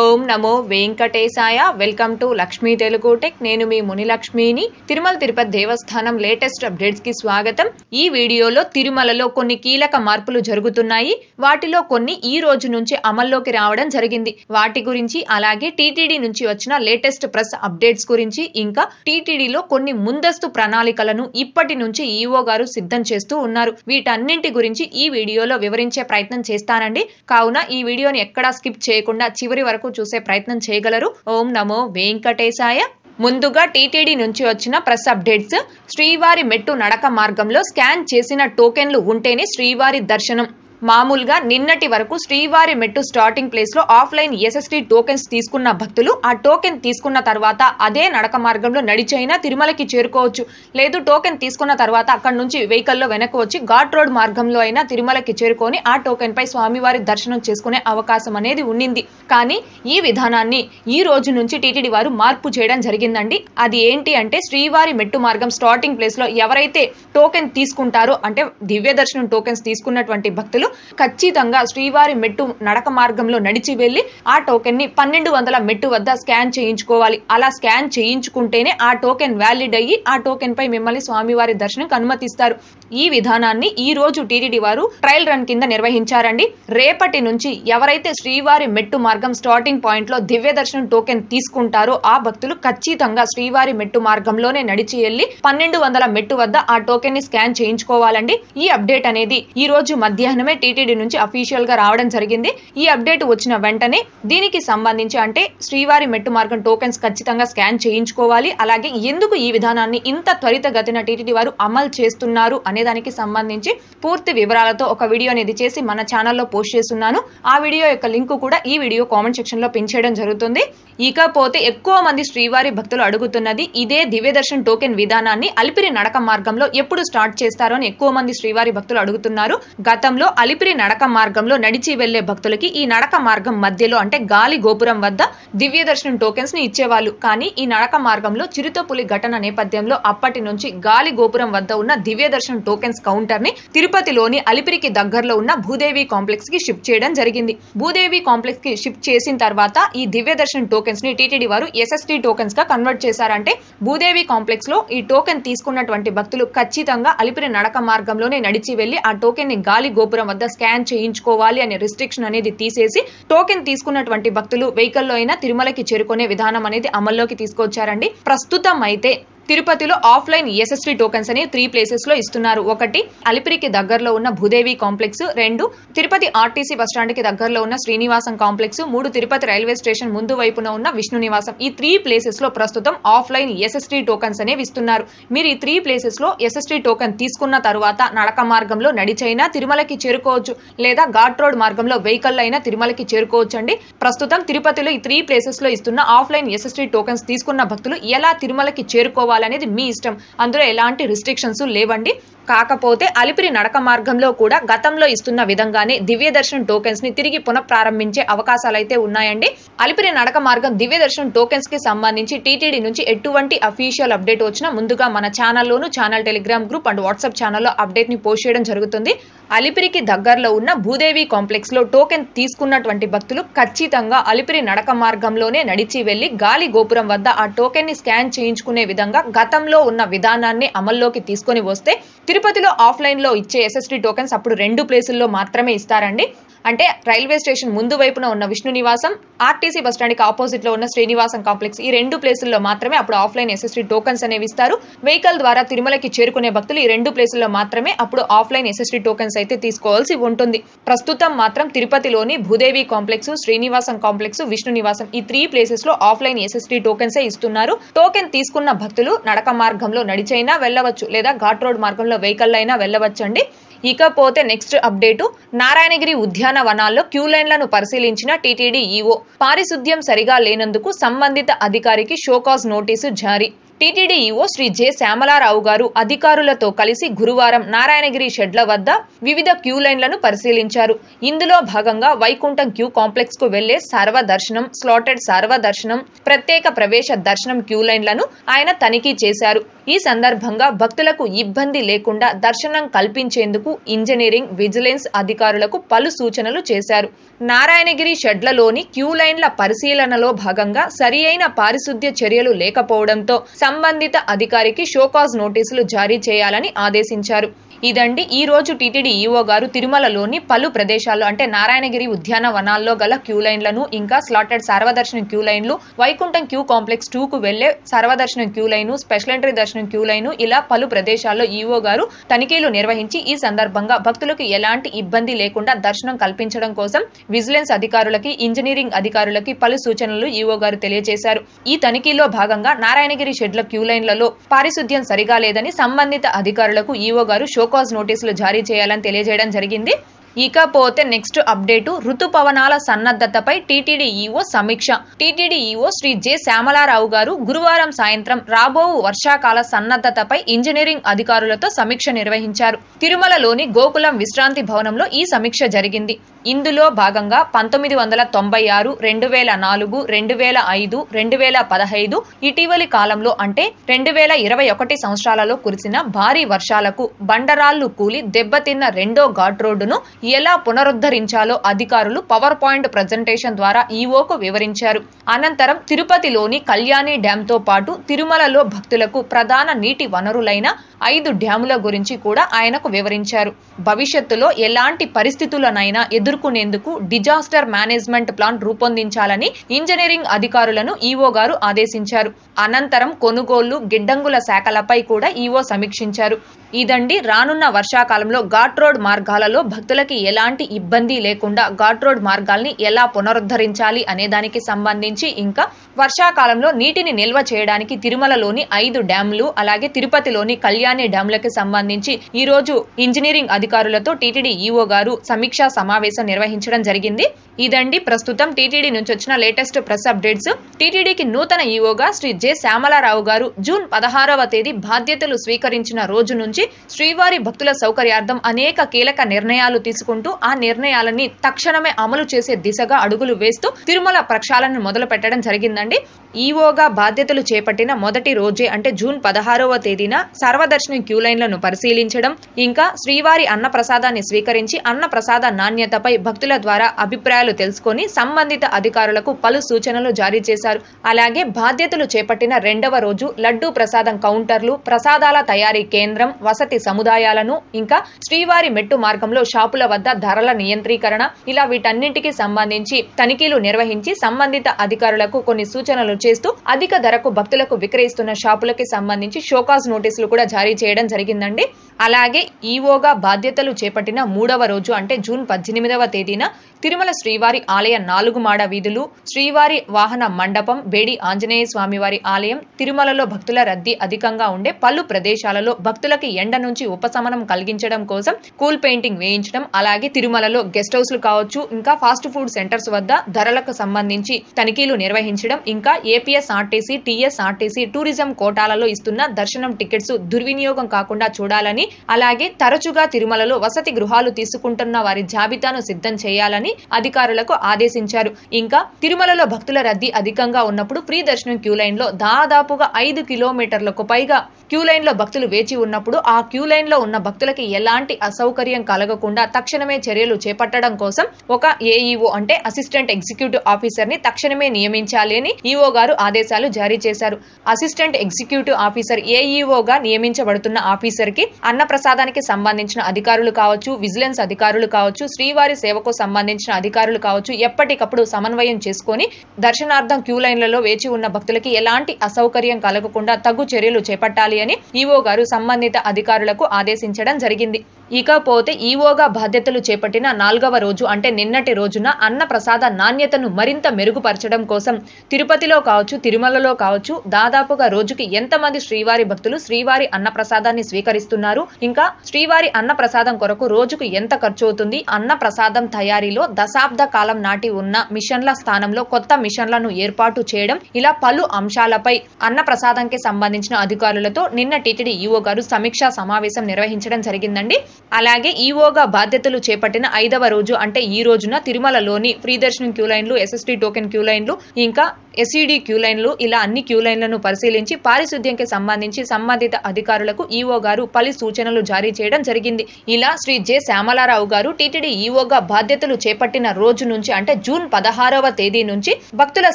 Om Namo Venkatesaya. Welcome to Lakshmi Telugu tech. నేను మీ మునిలక్ష్మిని. తిరుమల తిరుపతి దేవస్థానం latest updates కి స్వాగతం. ఈ వీడియోలో తిరుమలలో కొన్ని కీలక మార్పులు జరుగుతున్నాయి. వాటిలో కొన్ని ఈ రోజు నుంచి అమల్లోకి రావడం జరిగింది. వాటి గురించి, అలాగే టీటీడీ నుంచి వచ్చిన లేటెస్ట్ ప్రెస్ అప్డేట్స్ గురించి, ఇంకా టీటీడీలో కొన్ని ముందస్తు ప్రణాళికలను ఇప్పటి నుంచి ఈఓ గారు సిద్ధం చేస్తూ ఉన్నారు. వీటన్నింటి గురించి ఈ వీడియోలో వివరించే ప్రయత్నం చేస్తానండి. కావున ఈ వీడియోని ఎక్కడా స్కిప్ చేయకుండా చివరి వరకు చూసే ప్రయత్నం చేయగలరు. ఓం నమో వెంకటేశాయ. ముందుగా టీటీడీ నుంచి వచ్చిన ప్రెస్ అప్డేట్స్. శ్రీవారి మెట్టు నడక మార్గంలో స్కాన్ చేసిన టోకెన్లు ఉంటేనే శ్రీవారి దర్శనం. మామూలుగా నిన్నటి వరకు శ్రీవారి మెట్టు స్టార్టింగ్ ప్లేస్ లో ఆఫ్లైన్ ఎస్ఎస్టీ టోకెన్స్ తీసుకున్న భక్తులు ఆ టోకెన్ తీసుకున్న తర్వాత అదే నడక మార్గంలో నడిచైనా తిరుమలకి చేరుకోవచ్చు. లేదు, టోకెన్ తీసుకున్న తర్వాత అక్కడి నుంచి వెహికల్లో వెనక్కి వచ్చి ఘాట్ రోడ్ మార్గంలో అయినా తిరుమలకి చేరుకొని ఆ టోకెన్ పై స్వామివారి దర్శనం చేసుకునే అవకాశం అనేది ఉండింది. కానీ ఈ విధానాన్ని ఈ రోజు నుంచి టీటీడీ వారు మార్పు చేయడం జరిగిందండి. అది ఏంటి అంటే, శ్రీవారి మెట్టు మార్గం స్టార్టింగ్ ప్లేస్ లో ఎవరైతే టోకెన్ తీసుకుంటారో, అంటే దివ్య దర్శనం టోకెన్స్ తీసుకున్నటువంటి భక్తులు ఖచ్చితంగా శ్రీవారి మెట్టు నడక మార్గంలో నడిచి వెళ్లి ఆ టోకెన్ ని 1200 మెట్టు వద్ద స్కాన్ చేయించుకోవాలి. అలా స్కాన్ చేయించుకుంటేనే ఆ టోకెన్ వ్యాలిడ్ అయ్యి ఆ టోకెన్ పై మిమ్మల్ని స్వామివారి దర్శనం అనుమతిస్తారు. ఈ విధానాన్ని ఈ రోజు టీటీడీ వారు ట్రయల్ రన్ కింద నిర్వహించారండి. రేపటి నుంచి ఎవరైతే శ్రీవారి మెట్టు మార్గం స్టార్టింగ్ పాయింట్ లో దివ్య దర్శనం టోకెన్ తీసుకుంటారో ఆ భక్తులు ఖచ్చితంగా శ్రీవారి మెట్టు మార్గంలోనే నడిచి వెళ్లి 1200 మెట్టు వద్ద ఆ టోకెన్ ని స్కాన్ చేయించుకోవాలండి. ఈ అప్డేట్ అనేది ఈ రోజు మధ్యాహ్నమే టీటీడీ నుంచి అఫీషియల్ గా రావడం జరిగింది. ఈ అప్డేట్ వచ్చిన వెంటనే దీనికి సంబంధించి, అంటే శ్రీవారి మెట్టు మార్గం టోకెన్స్ ఖచ్చితంగా స్కాన్ చేయించుకోవాలి, అలాగే ఎందుకు ఈ విధానాన్ని ఇంత త్వరితగతిన టీటీడీ వారు అమలు చేస్తున్నారు అనే దానికి సంబంధించి పూర్తి వివరాలతో ఒక వీడియో అనేది చేసి మన ఛానల్లో పోస్ట్ చేస్తున్నాను. ఆ వీడియో యొక్క లింక్ కూడా ఈ వీడియో కామెంట్ సెక్షన్ లో పిన్ చేయడం జరుగుతుంది. ఇకపోతే ఎక్కువ మంది శ్రీవారి భక్తులు అడుగుతున్నది ఇదే దివ్య దర్శన్ టోకెన్ విధానాన్ని అలిపిరి నడక మార్గంలో ఎప్పుడు స్టార్ట్ చేస్తారో అని ఎక్కువ మంది శ్రీవారి భక్తులు అడుగుతున్నారు. గతంలో అలిపిరి నడక మార్గంలో నడిచి వెళ్లే భక్తులకి ఈ నడక మార్గం మధ్యలో, అంటే గాలి గోపురం వద్ద దివ్య దర్శనం టోకెన్స్ ని ఇచ్చేవాళ్ళు. కానీ ఈ నడక మార్గంలో చిరుతపులి ఘటన నేపథ్యంలో అప్పటి నుంచి గాలి గోపురం వద్ద ఉన్న దివ్య దర్శనం టోకెన్స్ కౌంటర్ ని తిరుపతిలోని అలిపిరికి దగ్గరలో ఉన్న భూదేవి కాంప్లెక్స్ కి షిఫ్ట్ చేయడం జరిగింది. భూదేవి కాంప్లెక్స్ కి షిఫ్ట్ చేసిన తర్వాత ఈ దివ్య దర్శనం టోకెన్స్ ని టీటీడీ వారు ఎస్ఎస్టీ టోకెన్స్ గా కన్వర్ట్ చేశారంటే భూదేవి కాంప్లెక్స్ లో ఈ టోకెన్ తీసుకున్నటువంటి భక్తులు ఖచ్చితంగా అలిపిరి నడక మార్గంలోనే నడిచి వెళ్లి ఆ టోకెన్ ని గాలి గోపురం వద్ద స్కాన్ చేయించుకోవాలి అనే రిస్ట్రిక్షన్ అనేది తీసేసి టోకెన్ తీసుకున్నటువంటి భక్తులు వెహికల్లో అయినా తిరుమలకి చేరుకునే విధానం అనేది అమల్లోకి తీసుకొచ్చారండి. ప్రస్తుతం అయితే తిరుపతిలో ఆఫ్లైన్ ఎస్ఎస్టీ టోకెన్స్ అని 3 ప్లేసెస్ లో ఇస్తున్నారు. ఒకటి అలిపిరికి దగ్గరలో ఉన్న Bhudevi complex, 2 Tirupati RTC bus stand కి దగ్గరలో ఉన్న Srinivasam complex, 3 Tirupati railway station ముందు వైపున ఉన్న విష్ణు నివాసం. ఈ 3 ప్లేసెస్ లో ప్రస్తుతం ఆఫ్లైన్ ఎస్ఎస్టీ టోకెన్స్ అనేవి ఇస్తున్నారు. మీరు ఈ 3 ప్లేసెస్ లో ఎస్ఎస్టీ టోకెన్ తీసుకున్న తర్వాత నడక మార్గంలో నడిచైనా తిరుమలకి చేరుకోవచ్చు, లేదా ఘాట్ రోడ్ మార్గంలో వెహికల్ అయినా తిరుమలకి చేరుకోవచ్చు అండి. ప్రస్తుతం తిరుపతిలో ఈ 3 ప్లేసెస్ లో ఇస్తున్న ఆఫ్లైన్ ఎస్ఎస్టీ టోకెన్స్ తీసుకున్న భక్తులు ఎలా తిరుమలకి చేరుకోవాలి అనేది మీ ఇష్టం. అందులో ఎలాంటి రిస్ట్రిక్షన్స్ లేవండి. కాకపోతే అలిపిరి నడక మార్గంలో కూడా గతంలో ఇస్తున్న విధంగానే దివ్య దర్శనం టోకెన్స్ ని తిరిగి పునఃప్రారంభించే అవకాశాలు అయితే ఉన్నాయండి. అలిపిరి నడక మార్గం దివ్య దర్శనం టోకెన్స్ కి సంబంధించి టీటీడీ నుంచి ఎటువంటి అఫీషియల్ అప్డేట్ వచ్చినా ముందుగా మన ఛానల్లోను, channel Telegram group and WhatsApp ఛానల్లో అప్డేట్ ని పోస్ట్ చేయడం జరుగుతుంది. అలిపిరికి దగ్గరలో ఉన్న భూదేవి కాంప్లెక్స్ లో టోకెన్ తీసుకున్నటువంటి భక్తులు ఖచ్చితంగా అలిపిరి నడక మార్గంలోనే నడిచి వెళ్లి గాలి గోపురం వద్ద ఆ టోకెన్ ని స్కాన్ చేయించుకునే విధంగా గతంలో ఉన్న విధానాన్ని అమల్లోకి తీసుకొని వస్తే తిరుపతిలో ఆఫ్లైన్ లో ఇచ్చే ఎస్ఎస్టీ టోకెన్స్ అప్పుడు 2 ప్లేసుల్లో మాత్రమే ఇస్తారండి. అంటే రైల్వే స్టేషన్ ముందు వైపున ఉన్న విష్ణు నివాసం, ఆర్టీసీ బస్టాండ్ కి ఆపోజిట్ లో ఉన్న శ్రీనివాసం కాంప్లెక్స్, ఈ 2 ప్లేసుల్లో మాత్రమే అప్పుడు ఆఫ్లైన్ ఎస్ఎస్టీ టోకెన్స్ అనేవి ఇస్తారు. వెహికల్ ద్వారా తిరుమలకి చేరుకునే భక్తులు ఈ 2 ప్లేసుల్లో మాత్రమే అప్పుడు ఆఫ్లైన్ ఎస్ఎస్టీ టోకెన్స్ అయితే తీసుకోవాల్సి ఉంటుంది. ప్రస్తుతం మాత్రం తిరుపతిలోని భూదేవి కాంప్లెక్స్, శ్రీనివాసం కాంప్లెక్స్, విష్ణు నివాసం ఈ 3 ప్లేసెస్ లో ఆఫ్లైన్ ఎస్ఎస్టీ టోకెన్స్ ఇస్తున్నారు. టోకెన్ తీసుకున్న భక్తులు నడక మార్గంలో నడిచైనా వెళ్ళవచ్చు, లేదా ఘాట్ రోడ్ మార్గంలో వెహికల్ అయినా వెళ్ళవచ్చండి. ఇకపోతే నెక్స్ట్ అప్డేటు, నారాయణగిరి ఉద్యానవనాల్లో క్యూ లైన్లను పరిశీలించిన టీటీడీ ఈఓ. పారిశుద్ధ్యం సరిగా లేనందుకు సంబంధిత అధికారికి షోకాజ్ నోటీసు జారీ. TTD EO Shri J Shyamala Rao గారు అధికారులతో కలిసి గురువారం నారాయణగిరి షెడ్ల వద్ద వివిధ క్యూ లైన్లను పరిశీలించారు. ఇందులో భాగంగా వైకుంఠం క్యూ కాంప్లెక్స్ కు వెళ్లే సర్వదర్శనం, స్లాటెడ్ సర్వదర్శనం, ప్రత్యేక ప్రవేశ దర్శనం క్యూ లైన్లను ఆయన తనిఖీ చేశారు. ఈ సందర్భంగా భక్తులకు ఇబ్బంది లేకుండా దర్శనం కల్పించేందుకు ఇంజనీరింగ్, విజిలెన్స్ అధికారులకు పలు సూచనలు చేశారు. నారాయణగిరి షెడ్లలోని క్యూ లైన్ల పరిశీలనలో భాగంగా సరియైన పారిశుద్ధ్య చర్యలు లేకపోవడంతో సంబంధిత అధికారికి షోకాజ్ నోటీసులు జారీ చేయాలని ఆదేశించారు. ఇదండి ఈ రోజు టీటీడీ ఈవో గారు తిరుమలలోని పలు ప్రదేశాల్లో అంటే నారాయణగిరి ఉద్యానవనాల్లో గల క్యూ లైన్లను, ఇంకా స్లాటెడ్ సర్వదర్శనం క్యూ లైన్లు, వైకుంఠం క్యూ కాంప్లెక్స్ 2కు వెళ్లే సర్వదర్శనం క్యూ లైను, స్పెషల్ ఎంట్రీ దర్శనం క్యూ లైను, ఇలా పలు ప్రదేశాల్లో ఈవో గారు తనిఖీలు నిర్వహించి ఈ సందర్భంగా భక్తులకు ఎలాంటి ఇబ్బంది లేకుండా దర్శనం కల్పించడం కోసం విజిలెన్స్ అధికారులకి, ఇంజనీరింగ్ అధికారులకి పలు సూచనలు ఈవో గారు తెలియజేశారు. ఈ తనిఖీలో భాగంగా నారాయణగిరి షెడ్ల క్యూ లైన్లలో పారిశుద్ధ్యం సరిగా లేదని సంబంధిత అధికారులకు ఈవో గారు షోకాజ్ నోటీసులు జారీ చేయాలని తెలియజేయడం జరిగింది. ఇకపోతే నెక్స్ట్ అప్డేటు, ఋతుపవనాల సన్నద్ధతపై టీటీడీ ఈవో సమీక్ష. TTD EO Shri J Shyamala Rao గారు గురువారం సాయంత్రం రాబో వర్షాకాల సన్నద్ధతపై ఇంజనీరింగ్ అధికారులతో సమీక్ష నిర్వహించారు. తిరుమలలోని గోకులం విశ్రాంతి భవనంలో ఈ సమీక్ష జరిగింది. ఇందులో భాగంగా 1996, 2004, 2005, 2015 ఇటీవలి కాలంలో అంటే 2021 సంవత్సరాలలో కురిసిన భారీ వర్షాలకు బండరాళ్లు కూలి దెబ్బతిన్న రెండో ఘాట్ రోడ్డును ఎలా పునరుద్ధరించాలో అధికారులు పవర్ పాయింట్ ప్రజెంటేషన్ ద్వారా ఈవోకు వివరించారు. అనంతరం తిరుపతిలోని కళ్యాణి డ్యాంతో పాటు తిరుమలలో భక్తులకు ప్రధాన నీటి వనరులైన 5 డ్యాముల గురించి కూడా ఆయనకు వివరించారు. భవిష్యత్తులో ఎలాంటి పరిస్థితులనైనా ఎదుర్కొనేందుకు డిజాస్టర్ మేనేజ్మెంట్ ప్లాన్ రూపొందించాలని ఇంజనీరింగ్ అధికారులను ఈవో గారు ఆదేశించారు. అనంతరం కొనుగోళ్లు, గిడ్డంగుల శాఖలపై కూడా ఈవో సమీక్షించారు. ఇదండి రానున్న వర్షాకాలంలో ఘాట్ రోడ్ మార్గాలలో భక్తులకి ఎలాంటి ఇబ్బంది లేకుండా ఘాట్ రోడ్ మార్గాల్ని ఎలా పునరుద్ధరించాలి అనే దానికి సంబంధించి, ఇంకా వర్షాకాలంలో నీటిని నిల్వ చేయడానికి తిరుమలలోని 5 డ్యాంలు, అలాగే తిరుపతిలోని కళ్యాణి డ్యాంలకి సంబంధించి ఈ రోజు ఇంజనీరింగ్ అధికారులతో టీటీడీ ఈవో గారు సమీక్షా సమావేశం నిర్వహించడం జరిగింది. ఇదండి ప్రస్తుతం టీటీడీ నుంచి వచ్చిన లేటెస్ట్ ప్రెస్ అప్డేట్స్. టీటీడీకి నూతన ఈవోగా శ్రీ జె శ్యామలారావు గారు జూన్ 16వ తేదీ బాధ్యతలు స్వీకరించిన రోజు నుంచి శ్రీవారి భక్తుల సౌకర్యార్థం అనేక కీలక నిర్ణయాలు తీసుకుంటూ ఆ నిర్ణయాలని తక్షణమే అమలు చేసే దిశగా అడుగులు వేస్తూ తిరుమల ప్రక్షాళన మొదలు పెట్టడం జరిగిందండి. ఈవోగా బాధ్యతలు చేపట్టిన మొదటి రోజే అంటే జూన్ 16వ తేదీన సర్వదర్శనం క్యూ లైన్లను పరిశీలించడం, ఇంకా శ్రీవారి అన్న ప్రసాదాన్ని స్వీకరించి అన్న ప్రసాద నాణ్యతపై భక్తుల ద్వారా అభిప్రాయాలు తెలుసుకొని సంబంధిత అధికారులకు పలు సూచనలు జారీ చేశారు. అలాగే బాధ్యతలు చేపట్టిన రెండవ రోజు లడ్డూ ప్రసాదం కౌంటర్లు, ప్రసాదాల తయారీ కేంద్రం, వసతి సముదాయాలను, ఇంకా శ్రీవారి మెట్టు మార్గంలో షాపుల వద్ద ధరల నియంత్రీకరణ, ఇలా వీటన్నింటికి సంబంధించి తనిఖీలు నిర్వహించి సంబంధిత అధికారులకు కొన్ని సూచనలు చేస్తూ అధిక ధరకు భక్తులకు విక్రయిస్తున్న షాపులకి సంబంధించి షోకాజ్ నోటీసులు కూడా జారీ చేయడం జరిగిందండి. అలాగే ఈవోగా బాధ్యతలు చేపట్టిన మూడవ రోజు అంటే జూన్ 18వ తేదీన తిరుమల శ్రీవారి ఆలయ 4 మాడ వీధులు, శ్రీవారి వాహన మండపం, బేడి ఆంజనేయ స్వామివారి ఆలయం, తిరుమలలో భక్తుల రద్దీ అధికంగా ఉండే పలు ప్రదేశాలలో భక్తులకి ఎండ నుంచి ఉపశమనం కలిగించడం కోసం కూల్ పెయింటింగ్ వేయించడం, అలాగే తిరుమలలో గెస్ట్ హౌస్లు కావచ్చు, ఇంకా ఫాస్ట్ ఫుడ్ సెంటర్స్ వద్ద ధరలకు సంబంధించి తనిఖీలు నిర్వహించడం, ఇంకా ఏపీఎస్ఆర్టీసీ, టీఎస్ఆర్టీసీ టూరిజం కోటాలలో ఇస్తున్న దర్శనం టికెట్స్ దుర్వినియోగం కాకుండా చూడాలని, అలాగే తరచుగా తిరుమలలో వసతి గృహాలు తీసుకుంటున్న వారి జాబితాను సిద్ధం చేయాలని అధికారులకు ఆదేశించారు. ఇంకా తిరుమలలో భక్తుల రద్దీ అధికంగా ఉన్నప్పుడు ఫ్రీ దర్శనం క్యూ లైన్ లో దాదాపుగా 5 కిలోమీటర్లకు పైగా క్యూ లైన్ లో భక్తులు వేచి ఉన్నప్పుడు ఆ క్యూ లైన్ లో ఉన్న భక్తులకి ఎలాంటి అసౌకర్యం కలగకుండా తక్షణమే చర్యలు చేపట్టడం కోసం ఒక ఏఈఓ అంటే అసిస్టెంట్ ఎగ్జిక్యూటివ్ ఆఫీసర్ ని తక్షణమే నియమించాలి అని ఈఓ గారు ఆదేశాలు జారీ చేశారు. అసిస్టెంట్ ఎగ్జిక్యూటివ్ ఆఫీసర్ ఏఈఓగా నియమించబడుతున్న ఆఫీసర్ కి అన్న ప్రసాదానికి సంబంధించిన అధికారులు కావచ్చు, విజిలెన్స్ అధికారులు కావచ్చు, శ్రీవారి సేవకు సంబంధించిన అధికారులు కావచ్చు, ఎప్పటికప్పుడు సమన్వయం చేసుకుని దర్శనార్థం క్యూ లైన్లలో వేచి ఉన్న భక్తులకి ఎలాంటి అసౌకర్యం కలగకుండా తగు చర్యలు చేపట్టాలి అని ఈఓ గారు సంబంధిత అధికారులకు ఆదేశించడం జరిగింది. ఇకపోతే ఈఓగా బాధ్యతలు చేపట్టిన 4వ రోజు అంటే నిన్నటి రోజున అన్న ప్రసాద నాణ్యతను మరింత మెరుగుపరచడం కోసం తిరుపతిలో కావచ్చు, తిరుమలలో కావచ్చు దాదాపుగా రోజుకి ఎంతమంది శ్రీవారి భక్తులు శ్రీవారి అన్న ప్రసాదాన్ని స్వీకరిస్తున్నారు, ఇంకా శ్రీవారి అన్న ప్రసాదం కొరకు రోజుకు ఎంత ఖర్చు అవుతుంది, అన్న ప్రసాదం తయారీలో దశాబ్ద కాలం నాటి ఉన్న మిషన్ల స్థానంలో కొత్త మిషన్లను ఏర్పాటు చేయడం, ఇలా పలు అంశాలపై అన్న ప్రసాదంకి సంబంధించిన అధికారులతో నిన్న టీటీడీ ఈఓ గారు సమీక్షా సమావేశం నిర్వహించడం జరిగిందండి. అలాగే ఈవోగా బాధ్యతలు చేపట్టిన 5వ రోజు అంటే ఈ రోజున తిరుమలలోని ఫ్రీ దర్శనం క్యూ లైన్లు, ఎస్ఎస్టీ టోకెన్ క్యూ లైన్లు, ఇంకా ఎస్ఈడి క్యూ లైన్లు ఇలా అన్ని క్యూ లైన్లను పరిశీలించి పారిశుద్ధ్యంకి సంబంధించి సంబంధిత అధికారులకు ఈవో గారు పలు సూచనలు జారీ చేయడం జరిగింది. ఇలా శ్రీ జె శ్యామలారావు గారు టీటీడీ ఈవోగా బాధ్యతలు చేపట్టిన రోజు నుంచి అంటే జూన్ 16వ తేదీ నుంచి భక్తుల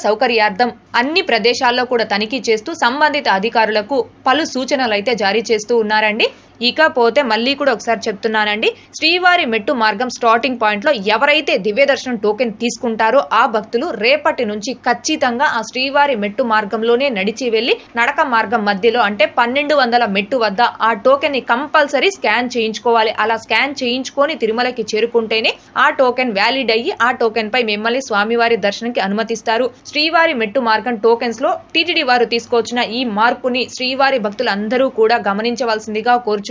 సౌకర్యార్థం అన్ని ప్రదేశాల్లో కూడా తనిఖీ చేస్తూ సంబంధిత అధికారులకు పలు సూచనలు అయితే జారీ చేస్తూ ఉన్నారండి. ఇకపోతే మళ్ళీ కూడా ఒకసారి చెప్తున్నానండి, శ్రీవారి మెట్టు మార్గం స్టార్టింగ్ పాయింట్ లో ఎవరైతే దివ్య దర్శనం టోకెన్ తీసుకుంటారో ఆ భక్తులు రేపటి నుంచి ఖచ్చితంగా ఆ శ్రీవారి మెట్టు మార్గంలోనే నడిచి వెళ్లి నడక మార్గం మధ్యలో అంటే 1200 మెట్టు వద్ద ఆ టోకెన్ ని కంపల్సరీ స్కాన్ చేయించుకోవాలి. అలా స్కాన్ చేయించుకొని తిరుమలకి చేరుకుంటేనే ఆ టోకెన్ వ్యాలిడ్ అయ్యి ఆ టోకెన్ పై మిమ్మల్ని స్వామివారి దర్శనంకి అనుమతిస్తారు. శ్రీవారి మెట్టు మార్గం టోకెన్స్ లో టీటీడీ వారు తీసుకొచ్చిన ఈ మార్పుని శ్రీవారి భక్తులందరూ కూడా గమనించవలసిందిగా కోరుచున్నాను.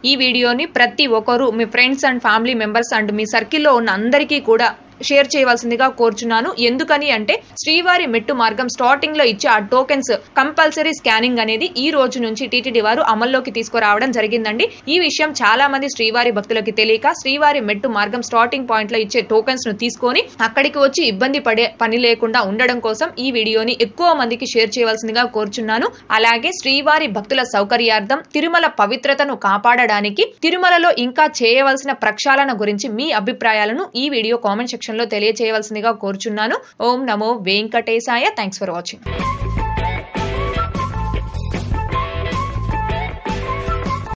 ఈ వీడియోని ప్రతి ఒక్కరు మీ friends and family members and మీ సర్కిల్లో ఉన్న అందరికీ కూడా షేర్ చేయవలసిందిగా కోరుచున్నాను. ఎందుకని అంటే శ్రీవారి మెట్టు మార్గం స్టార్టింగ్ లో ఇచ్చే ఆ టోకెన్స్ కంపల్సరీ స్కానింగ్ అనేది ఈ రోజు నుంచి టీటీడీ వారు అమల్లోకి తీసుకురావడం జరిగిందండి. ఈ విషయం చాలా మంది శ్రీవారి భక్తులకి తెలియక శ్రీవారి మెట్టు మార్గం స్టార్టింగ్ పాయింట్ లో ఇచ్చే టోకెన్స్ ను తీసుకొని అక్కడికి వచ్చి ఇబ్బంది పడే పని లేకుండా ఉండడం కోసం ఈ వీడియోని ఎక్కువ మందికి షేర్ చేయవలసిందిగా కోరుచున్నాను. అలాగే శ్రీవారి భక్తుల సౌకర్యార్థం తిరుమల పవిత్రతను కాపాడడానికి తిరుమలలో ఇంకా చేయవలసిన ప్రక్షాళన గురించి మీ అభిప్రాయాలను ఈ వీడియో కామెంట్ సెక్షన్ లో తెలియజేయవలసిందిగా కోరుచున్నాను. ఓం నమో వెంకటేశాయ. Thanks for watching.